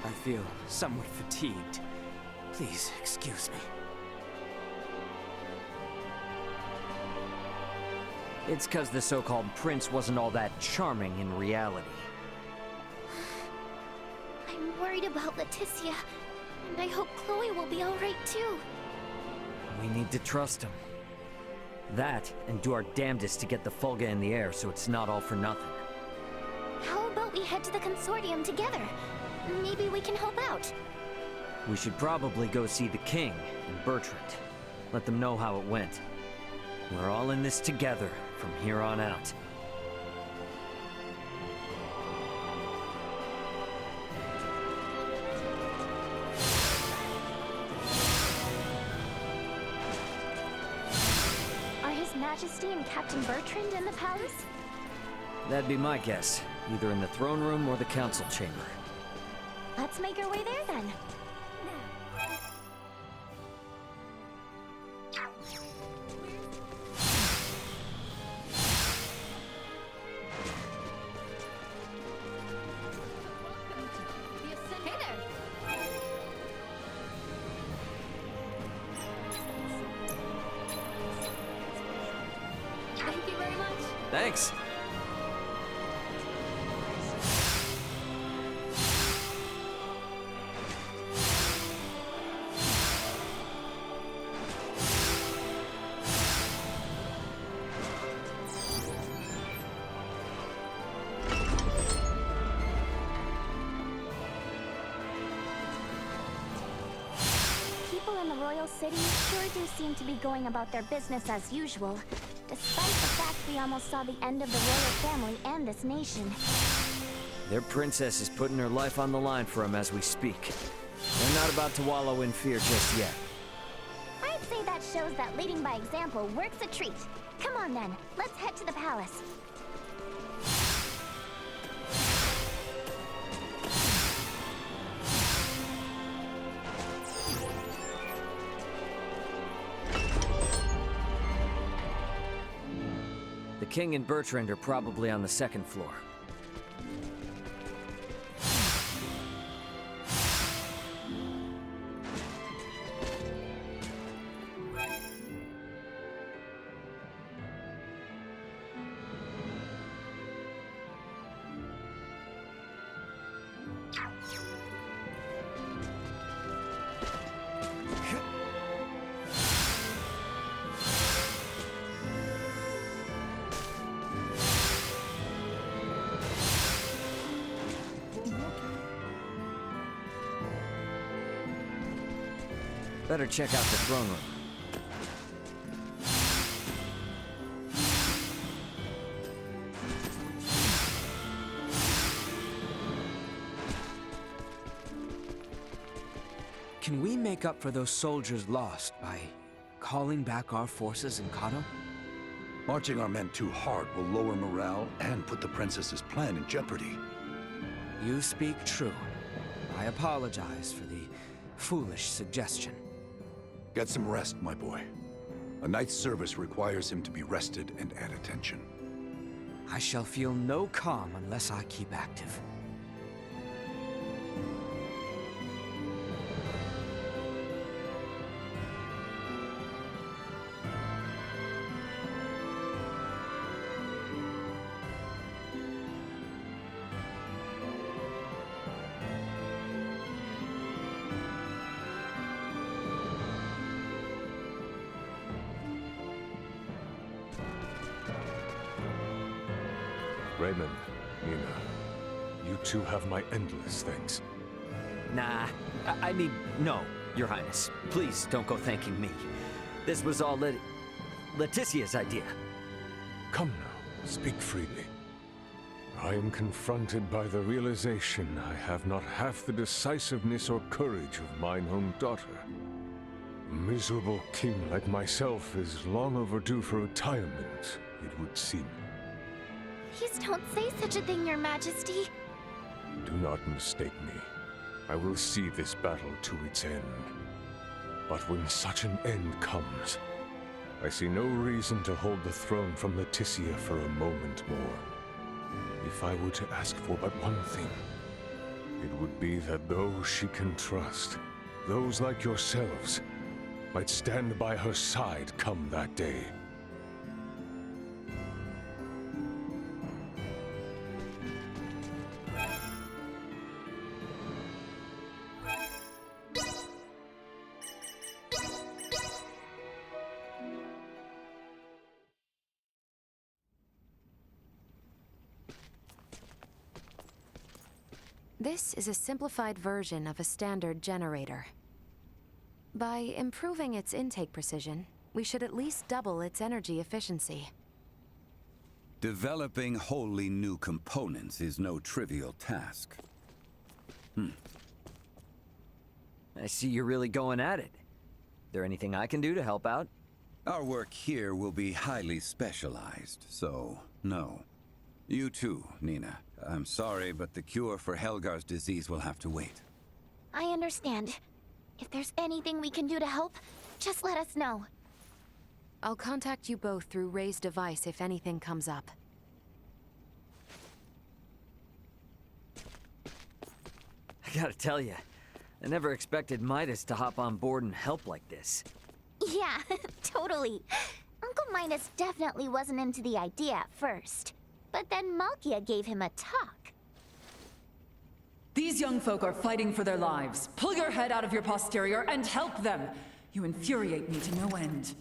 I feel somewhat fatigued. Please excuse me. It's 'cause the so-called prince wasn't all that charming in reality. I'm worried about Leticia, and I hope Chloe will be alright too. We need to trust him. That, and do our damnedest to get the Fulga in the air so it's not all for nothing. How about we head to the consortium together? Maybe we can help out. We should probably go see the king and Bertrand. Let them know how it went. We're all in this together from here on out. Are His Majesty and Captain Bertrand in the palace? That'd be my guess. Either in the throne room or the council chamber. Let's make our way there then. Hey there! Thank you very much. Thanks. People in the royal city sure do seem to be going about their business as usual, despite the fact we almost saw the end of the royal family and this nation. Their princess is putting her life on the line for him as we speak. They're not about to wallow in fear just yet. I'd say that shows that leading by example works a treat. Come on then, let's head to the palace. The king and Bertrand are probably on the second floor. Better check out the throne room. Can we make up for those soldiers lost by calling back our forces in Kato? Marching our men too hard will lower morale and put the princess's plan in jeopardy. You speak true. I apologize for the foolish suggestion. Get some rest, my boy. A knight's service requires him to be rested and at attention. I shall feel no calm unless I keep active. Raymond, Nina, you two have my endless thanks. Nah, I mean, no, Your Highness. Please don't go thanking me. This was all Leticia's idea. Come now, speak freely. I am confronted by the realization I have not half the decisiveness or courage of mine own daughter. A miserable king like myself is long overdue for retirement, it would seem. Please don't say such a thing, Your Majesty. Do not mistake me. I will see this battle to its end. But when such an end comes, I see no reason to hold the throne from Leticia for a moment more. If I were to ask for but one thing, it would be that those she can trust, those like yourselves, might stand by her side come that day. This is a simplified version of a standard generator. By improving its intake precision, we should at least double its energy efficiency. Developing wholly new components is no trivial task. I see you're really going at it. There anything I can do to help out? Our work here will be highly specialized, so no. You too, Nina. I'm sorry, but the cure for Helgar's disease will have to wait. I understand. If there's anything we can do to help, just let us know. I'll contact you both through Ray's device if anything comes up. I gotta tell you, I never expected Midas to hop on board and help like this. Yeah, totally. Uncle Midas definitely wasn't into the idea at first. But then Malkia gave him a talk. These young folk are fighting for their lives. Pull your head out of your posterior and help them. You infuriate me to no end.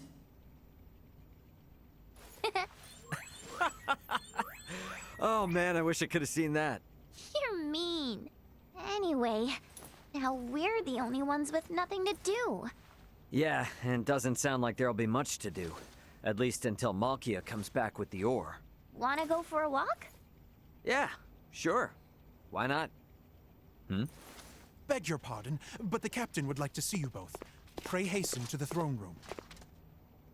Oh man, I wish I could have seen that. You're mean. Anyway, now we're the only ones with nothing to do. Yeah, and it doesn't sound like there'll be much to do. At least until Malkia comes back with the ore. Wanna go for a walk? Yeah, sure. Why not? Beg your pardon, but the captain would like to see you both. Pray hasten to the throne room.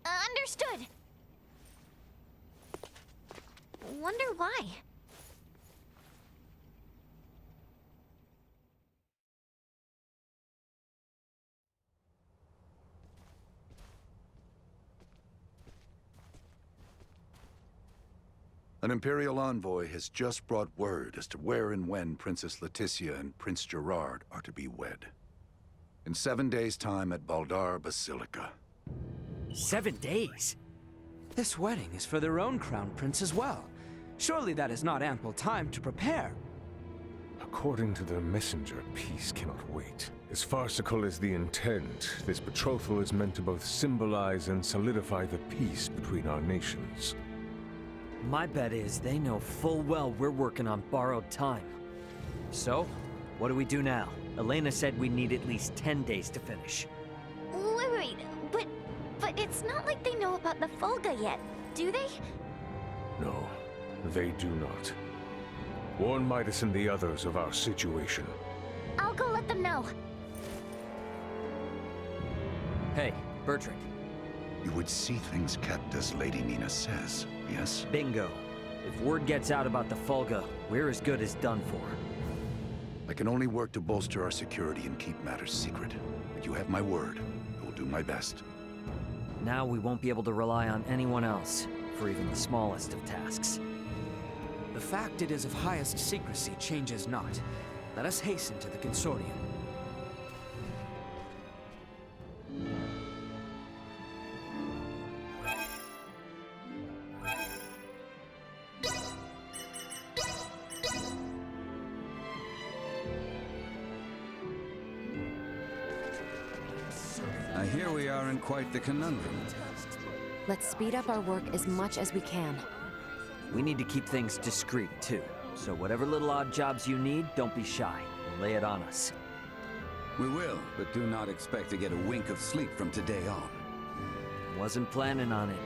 Understood. Wonder why. An Imperial envoy has just brought word as to where and when Princess Leticia and Prince Gerard are to be wed. In 7 days' time at Baldar Basilica. 7 days? This wedding is for their own crown prince as well. Surely that is not ample time to prepare. According to the messenger, peace cannot wait. As farcical as the intent, this betrothal is meant to both symbolize and solidify the peace between our nations. My bet is they know full well we're working on borrowed time. So, what do we do now? Elena said we need at least 10 days to finish. Wait, but it's not like they know about the Fulga yet, do they? No, they do not. Warn Midas and the others of our situation. I'll go let them know. Hey, Bertrand. You would see things kept as Lady Nina says, yes? Bingo. If word gets out about the Fulga, we're as good as done for. I can only work to bolster our security and keep matters secret. But you have my word. I will do my best. Now we won't be able to rely on anyone else, for even the smallest of tasks. The fact it is of highest secrecy changes not. Let us hasten to the consortium. I hear we are in quite the conundrum. Let's speed up our work as much as we can. We need to keep things discreet, too. So whatever little odd jobs you need, don't be shy. Lay it on us. We will, but do not expect to get a wink of sleep from today on. Wasn't planning on it.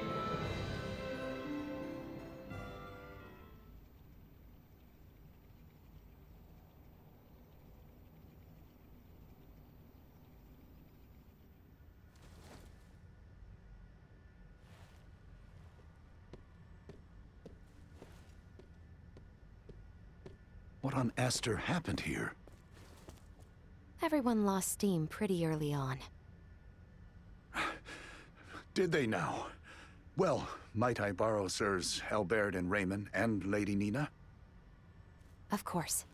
What on Aster happened here? Everyone lost steam pretty early on. Did they now? Well, might I borrow Sirs Albert and Raymond and Lady Nina? Of course.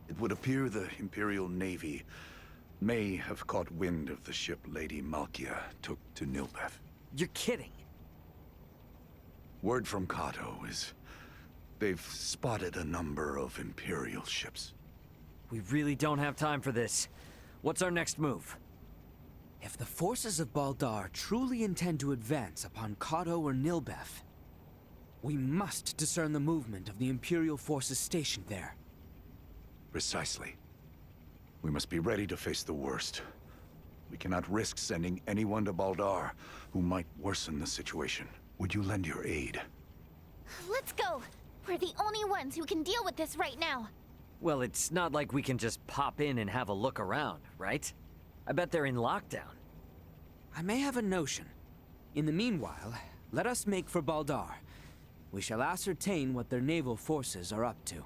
It would appear the Imperial Navy may have caught wind of the ship Lady Malkia took to Nilbeth. You're kidding. Word from Kato is they've spotted a number of Imperial ships. We really don't have time for this. What's our next move? If the forces of Baldar truly intend to advance upon Kato or Nilbeth, we must discern the movement of the Imperial forces stationed there. Precisely. We must be ready to face the worst. We cannot risk sending anyone to Baldar who might worsen the situation. Would you lend your aid? Let's go! We're the only ones who can deal with this right now. Well, it's not like we can just pop in and have a look around, right? I bet they're in lockdown. I may have a notion. In the meanwhile, let us make for Baldar. We shall ascertain what their naval forces are up to.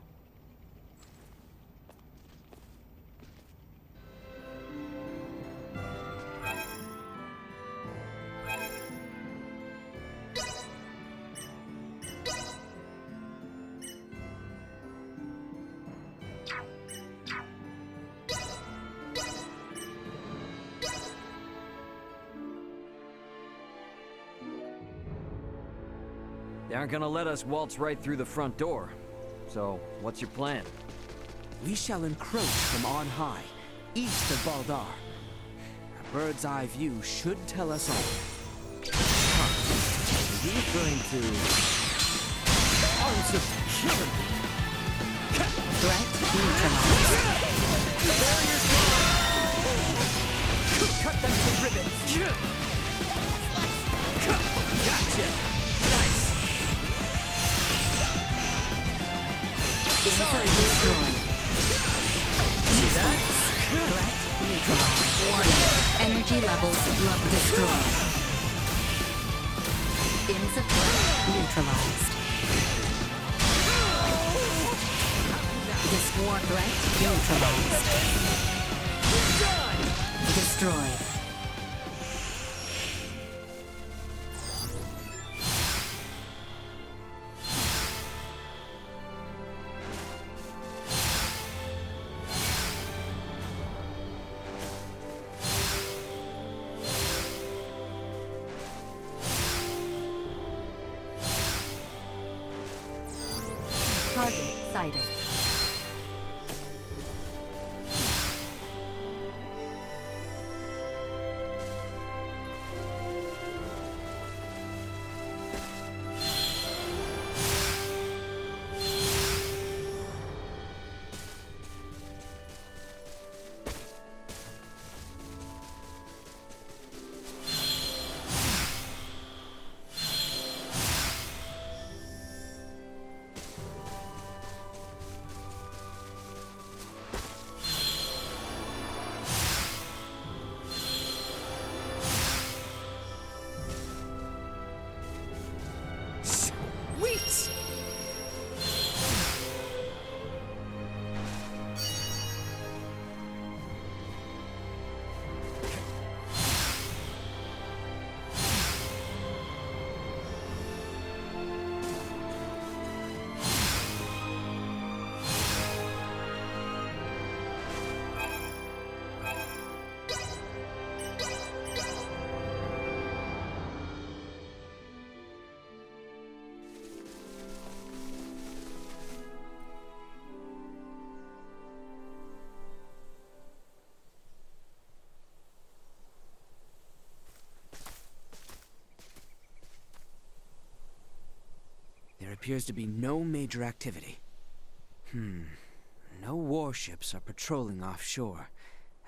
They aren't gonna let us waltz right through the front door. So, what's your plan? We shall encroach from on high, east of Baldar. A bird's eye view should tell us all. Is he referring to... Arms of killing! Threat neutralized. Barriers down! Cut them to ribbons! Gotcha! Nice! Sorry, destroyed. See that? Threat neutralized. Warning. Energy levels destroyed. Insufficient. Neutralized. This war threat neutralized. Destroyed. Target sighted. Sweet! There appears to be no major activity. No warships are patrolling offshore,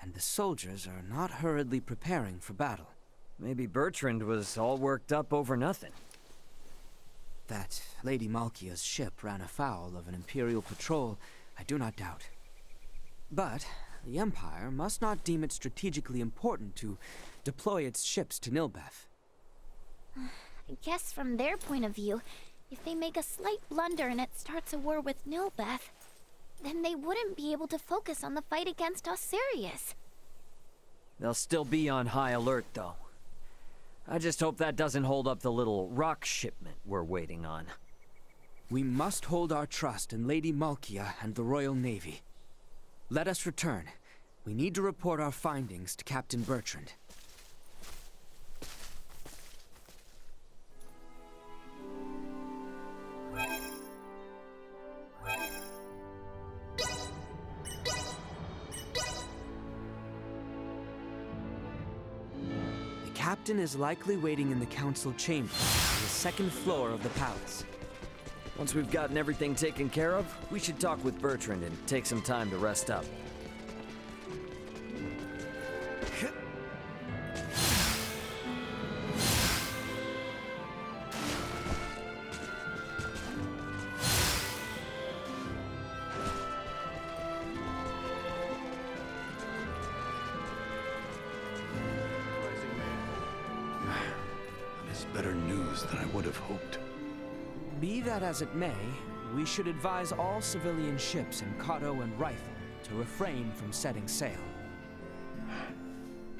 and the soldiers are not hurriedly preparing for battle. Maybe Bertrand was all worked up over nothing. That Lady Malkia's ship ran afoul of an Imperial patrol, I do not doubt. But the Empire must not deem it strategically important to deploy its ships to Nilbeth. I guess from their point of view, if they make a slight blunder and it starts a war with Nilbeth, then they wouldn't be able to focus on the fight against Osirius. They'll still be on high alert, though. I just hope that doesn't hold up the little rock shipment we're waiting on. We must hold our trust in Lady Malkia and the Royal Navy. Let us return. We need to report our findings to Captain Bertrand. The captain is likely waiting in the council chamber on the second floor of the palace. Once we've gotten everything taken care of, we should talk with Bertrand and take some time to rest up. That is better news than I would have hoped. Be that as it may, we should advise all civilian ships in Kato and Rifle to refrain from setting sail.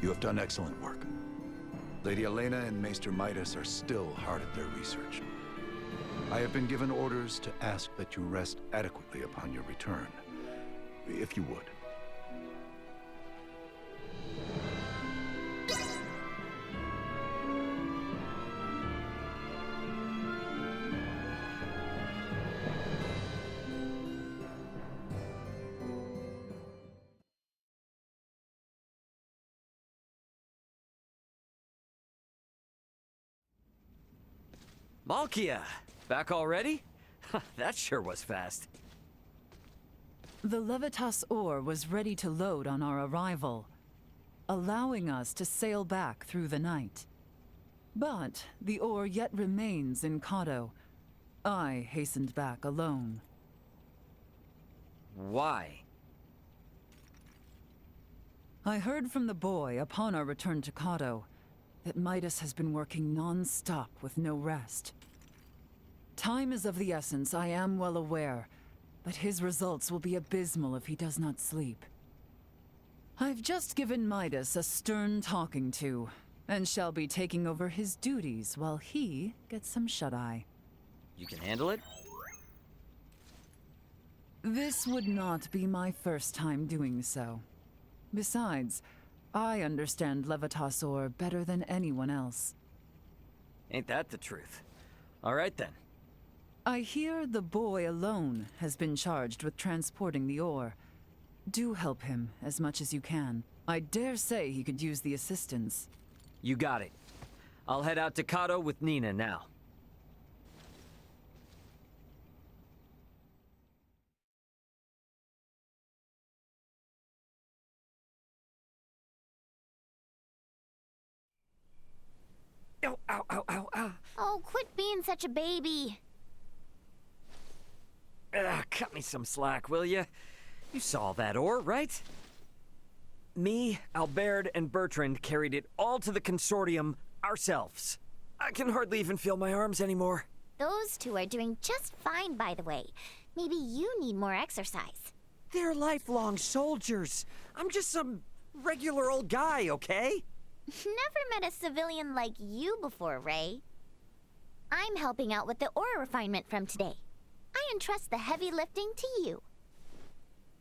You have done excellent work. Lady Elena and Maester Midas are still hard at their research. I have been given orders to ask that you rest adequately upon your return, if you would. Malkia! Back already? That sure was fast. The Levitas ore was ready to load on our arrival, allowing us to sail back through the night. But the ore yet remains in Kato. I hastened back alone. Why? I heard from the boy upon our return to Kato that Midas has been working non-stop with no rest. Time is of the essence, I am well aware, but his results will be abysmal if he does not sleep. I've just given Midas a stern talking to, and shall be taking over his duties while he gets some shut-eye. You can handle it? This would not be my first time doing so. Besides, I understand Levitas ore better than anyone else. Ain't that the truth? All right then. I hear the boy alone has been charged with transporting the ore. Do help him as much as you can. I dare say he could use the assistance. You got it. I'll head out to Kato with Nina now. Ow, ow, ow, ow, ow. Oh, quit being such a baby. Cut me some slack, will ya? You saw that ore, right? Me, Albert, and Bertrand carried it all to the consortium ourselves. I can hardly even feel my arms anymore. Those two are doing just fine, by the way. Maybe you need more exercise. They're lifelong soldiers. I'm just some regular old guy, okay? Never met a civilian like you before, Ray. I'm helping out with the ore refinement from today. I entrust the heavy lifting to you.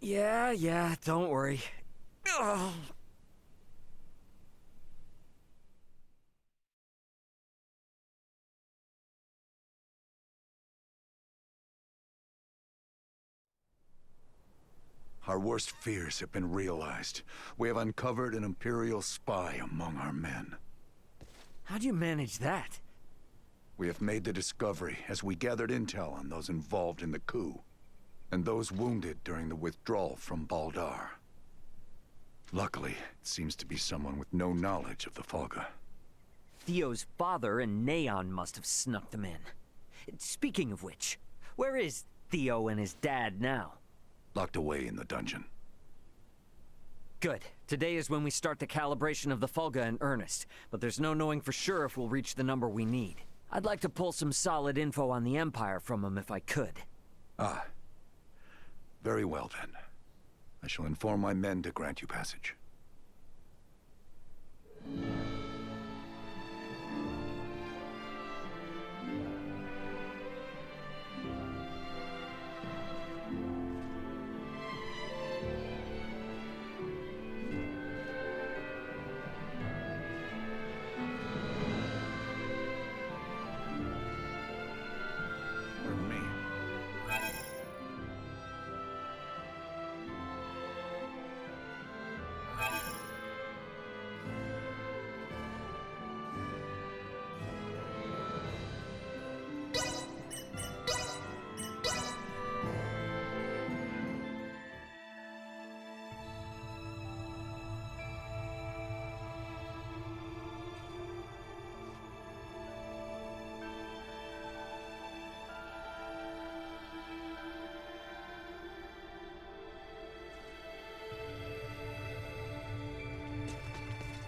Yeah, don't worry. Ugh. Our worst fears have been realized. We have uncovered an Imperial spy among our men. How do you manage that? We have made the discovery as we gathered intel on those involved in the coup, and those wounded during the withdrawal from Baldar. Luckily, it seems to be someone with no knowledge of the Folga. Theo's father and Neon must have snuck them in. Speaking of which, where is Theo and his dad now? Locked away in the dungeon. Good. Today is when we start the calibration of the Folga in earnest, but there's no knowing for sure if we'll reach the number we need. I'd like to pull some solid info on the Empire from him if I could. Ah. Very well then. I shall inform my men to grant you passage.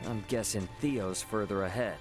I'm guessing Theo's further ahead.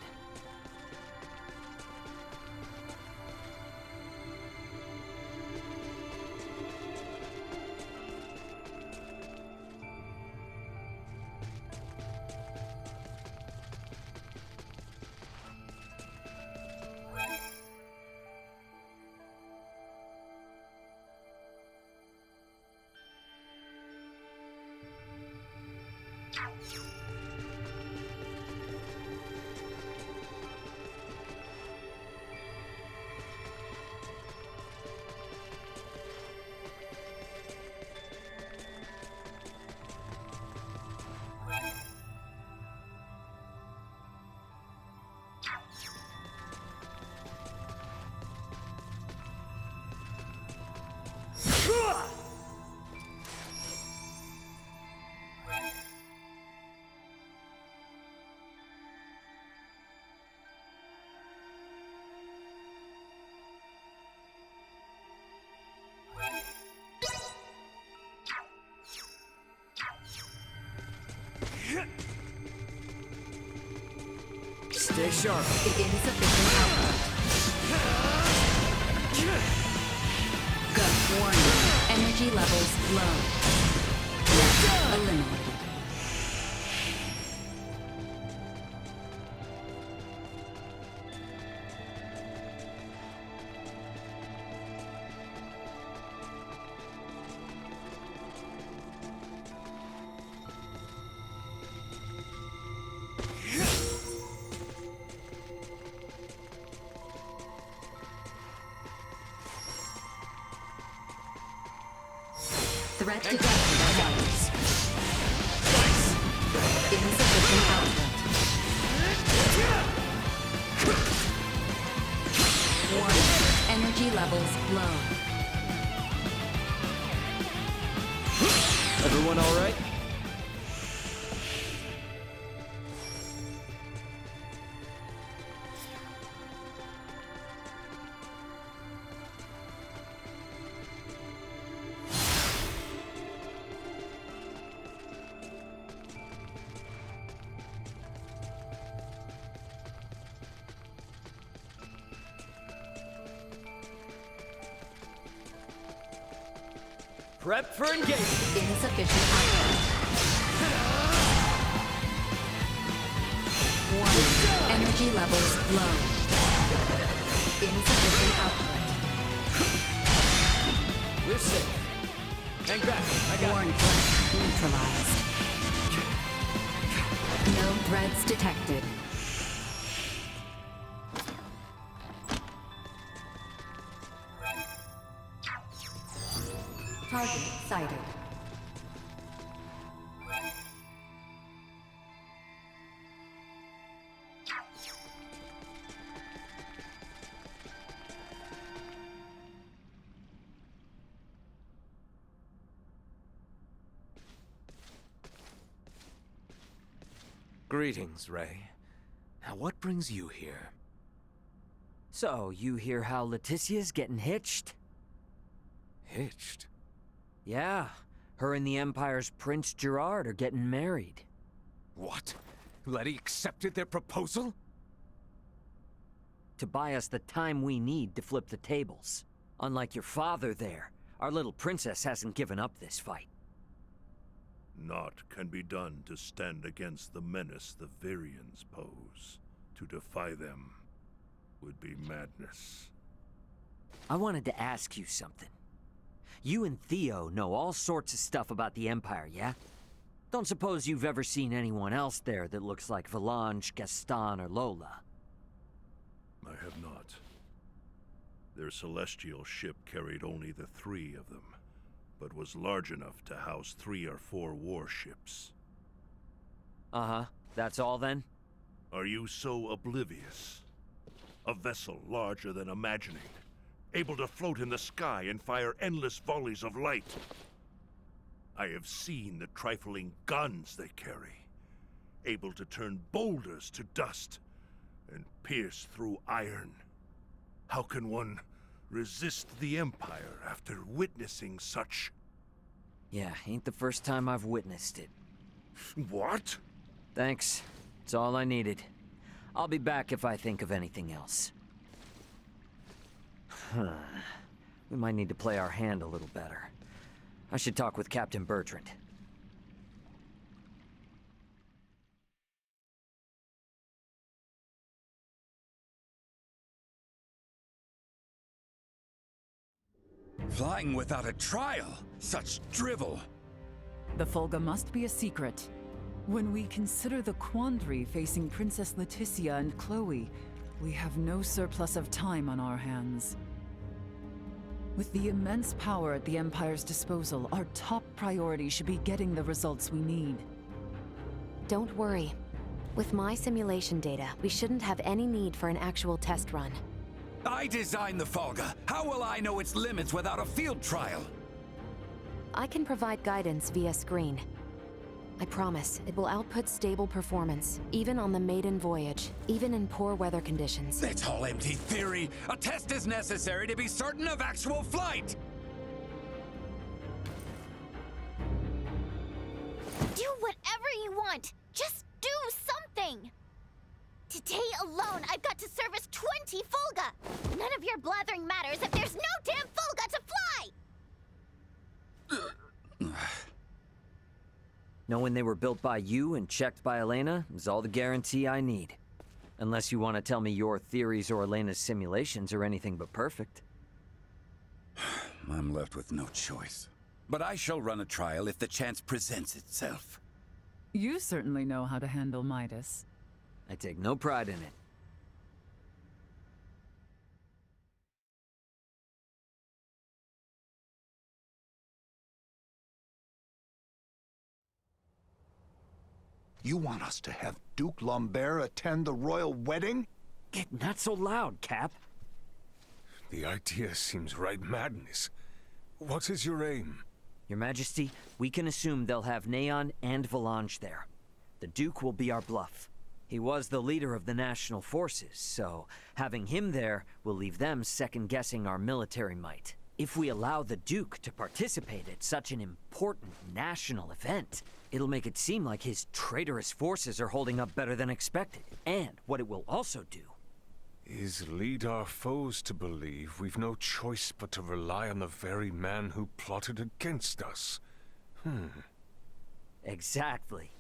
Stay sharp. Insufficient output. Gut warning. Energy levels low. Eliminated. Threat detected. Insufficient output. Warning. Energy levels low. Everyone all right? Prep for engagement. Insufficient output. Warning. Energy levels low. Insufficient output. We're safe. Hang back. I got Warning. Neutralized. No threats detected. Target sighted. Greetings, Ray. Now, what brings you here? So, you hear how Leticia's getting hitched? Hitched? Yeah, her and the Empire's Prince Gerard are getting married. What? Letty accepted their proposal? To buy us the time we need to flip the tables. Unlike your father there, our little princess hasn't given up this fight. Naught can be done to stand against the menace the Virians pose. To defy them would be madness. I wanted to ask you something. You and Theo know all sorts of stuff about the Empire, yeah? Don't suppose you've ever seen anyone else there that looks like Valange, Gaston, or Lola? I have not. Their celestial ship carried only the 3 of them, but was large enough to house 3 or 4 warships. Uh-huh. That's all then? Are you so oblivious? A vessel larger than imagining, able to float in the sky and fire endless volleys of light. I have seen the trifling guns they carry, able to turn boulders to dust and pierce through iron. How can one resist the Empire after witnessing such? Yeah, ain't the first time I've witnessed it. What? Thanks. It's all I needed. I'll be back if I think of anything else. We might need to play our hand a little better. I should talk with Captain Bertrand. Flying without a trial? Such drivel! The Fulga must be a secret. When we consider the quandary facing Princess Leticia and Chloe, we have no surplus of time on our hands. With the immense power at the Empire's disposal, our top priority should be getting the results we need. Don't worry. With my simulation data, we shouldn't have any need for an actual test run. I designed the Fulga. How will I know its limits without a field trial? I can provide guidance via screen. I promise, it will output stable performance, even on the maiden voyage, even in poor weather conditions. It's all empty theory. A test is necessary to be certain of actual flight! Do whatever you want! Just do something! Today alone, I've got to service 20 Fulga! None of your blathering matters if there's no damn Fulga to fly! Knowing they were built by you and checked by Elena is all the guarantee I need. Unless you want to tell me your theories or Elena's simulations are anything but perfect. I'm left with no choice. But I shall run a trial if the chance presents itself. You certainly know how to handle Midas. I take no pride in it. You want us to have Duke Lambert attend the royal wedding? Get not so loud, Cap. The idea seems right madness. What is your aim? Your Majesty, we can assume they'll have Neon and Volange there. The Duke will be our bluff. He was the leader of the national forces, so having him there will leave them second-guessing our military might. If we allow the Duke to participate at such an important national event, it'll make it seem like his traitorous forces are holding up better than expected. And what it will also do is lead our foes to believe we've no choice but to rely on the very man who plotted against us. Exactly.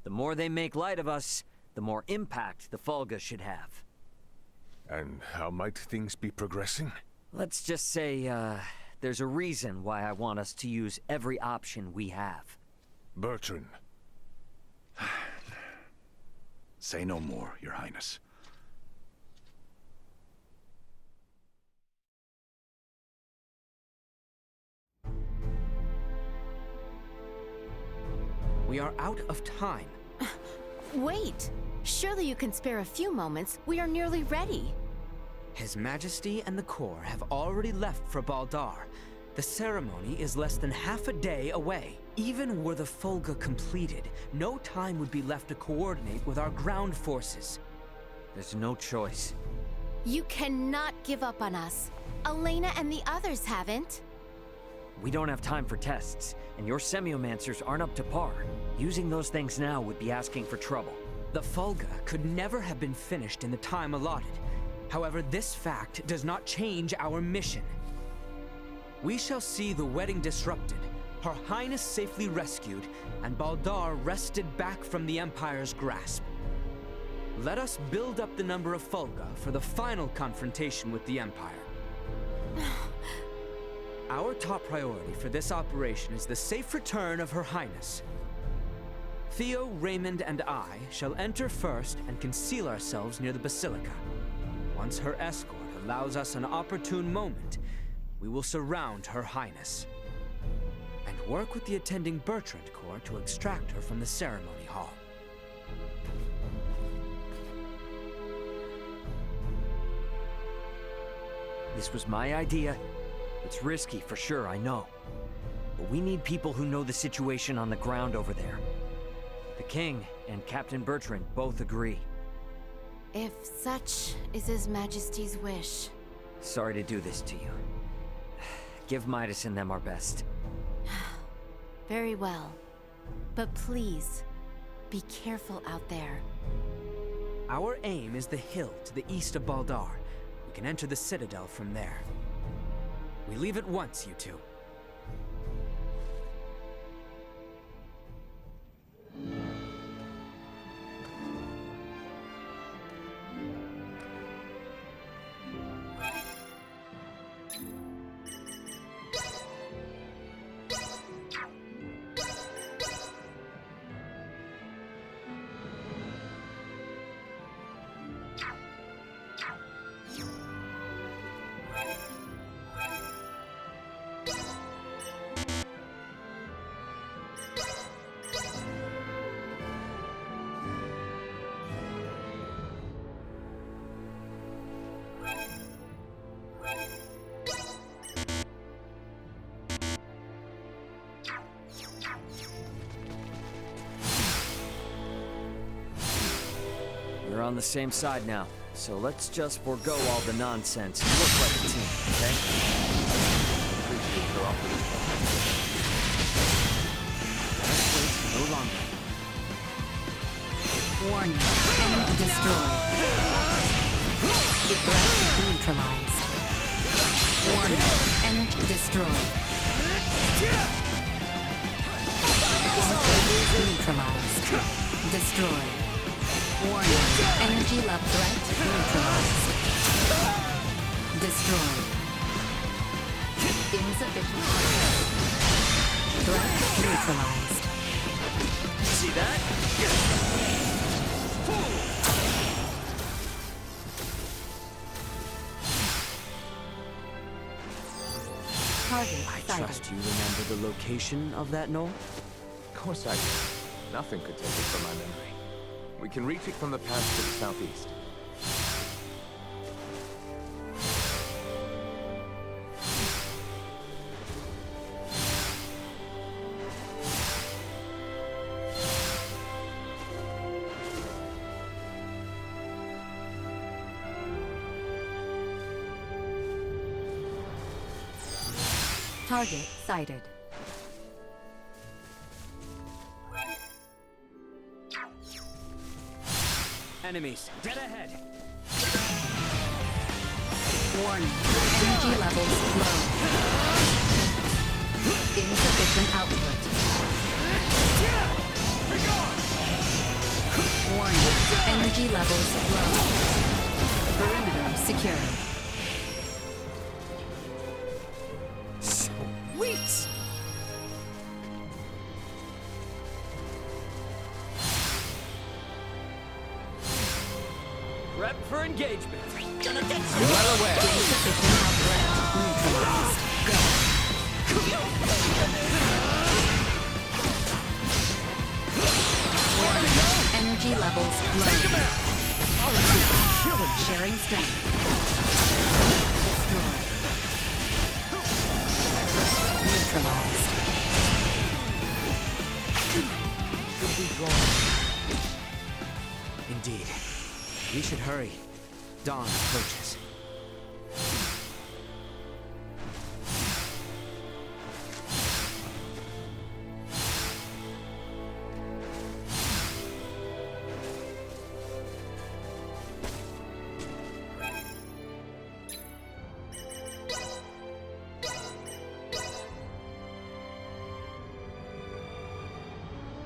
The more they make light of us, the more impact the Fulga should have. And how might things be progressing? Let's just say, there's a reason why I want us to use every option we have. Bertrand. Say no more, Your Highness. We are out of time. Wait! Surely you can spare a few moments. We are nearly ready. His Majesty and the Corps have already left for Baldar. The ceremony is less than half a day away. Even were the Fulga completed, no time would be left to coordinate with our ground forces. There's no choice. You cannot give up on us. Elena and the others haven't. We don't have time for tests, and your semiomancers aren't up to par. Using those things now would be asking for trouble. The Fulga could never have been finished in the time allotted. However, this fact does not change our mission. We shall see the wedding disrupted, Her Highness safely rescued, and Baldar wrested back from the Empire's grasp. Let us build up the number of Fulga for the final confrontation with the Empire. Our top priority for this operation is the safe return of Her Highness. Theo, Raymond, and I shall enter first and conceal ourselves near the Basilica. Once her escort allows us an opportune moment, we will surround Her Highness and work with the attending Bertrand Corps to extract her from the ceremony hall. This was my idea. It's risky for sure, I know. But we need people who know the situation on the ground over there. The King and Captain Bertrand both agree. If such is His Majesty's wish. Sorry to do this to you. Give Midas and them our best. Very well. But please, Be careful out there. Our aim is the hill to the east of Baldar. We can enter the Citadel from there. We leave at once, you two. We're on the same side now, so let's just forego all the nonsense and look like a team, okay? Appreciate your offer this Let's wait no longer. Warning. Enemy destroyed. Threat neutralized. Warning. Energy destroyed. Neutralized. Destroyed. Warning. Energy level threat neutralized. Destroyed. Insufficient. Threat neutralized. See that? Target I sighted. trust you remember the location of that knoll? Of course I do. Nothing could take it from my memory. We can reach it from the path to the southeast. Target sighted. Enemies, dead ahead! Warning. Energy levels low. Insufficient output. Warning. Energy levels low. Perimeter secure. Sweet! Prep for engagement. Gonna get you well away. Insufficient output neutralized. Go. Warning. Energy levels low. Sharing strength. Destroyed. Neutralized. Should we go? Indeed. We should hurry. Dawn approaches.